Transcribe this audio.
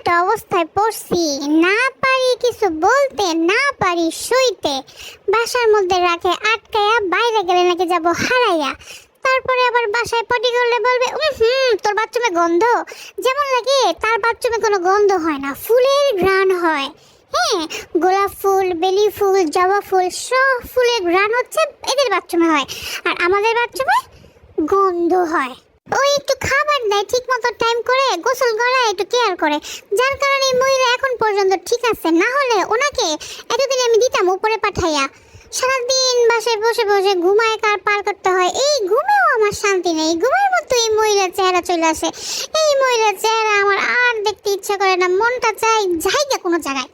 একটা অবস্থায় পড়ছি, না পারি কিছু বলতে, না পারি সইতে। বাসার মধ্যে রাখে আটকায়া, বাইরে গেলে নাকি যাব হারাইয়া। তারপরে আবার বাসায় পটি করলে বলবে তোর বাথরুমে গন্ধ। যেমন লাগে তার বাথরুমে কোনো গন্ধ হয় না, ফুলের ঘ্রাণ হয়। হ্যাঁ, গোলাপ ফুল, বেলি ফুল, জবা ফুল, সব ফুলের ঘ্রাণ হচ্ছে এদের বাথরুমে হয়, আর আমাদের বাথরুমে গন্ধ হয়। ওই একটু খাবার দেয় ঠিক মতো টাইম করে, গোসল করায়, একটু কেয়ার করে, যার কারণে এই মহিলা এখন পর্যন্ত ঠিক আছে। না হলে ওনাকে এতদিন আমি দিতাম উপরে পাঠাইয়া। সারাদিন বাসায় বসে বসে ঘুমায় কার পার করতে হয়, এই ঘুমেও আমার শান্তি নেই। ঘুমের মতো এই মহিলার চেহারা চলে আসে। এই মহিলার চেহারা আমার আর দেখতে ইচ্ছা করে না, মনটা চাই জায়গা কোনো জায়গায়।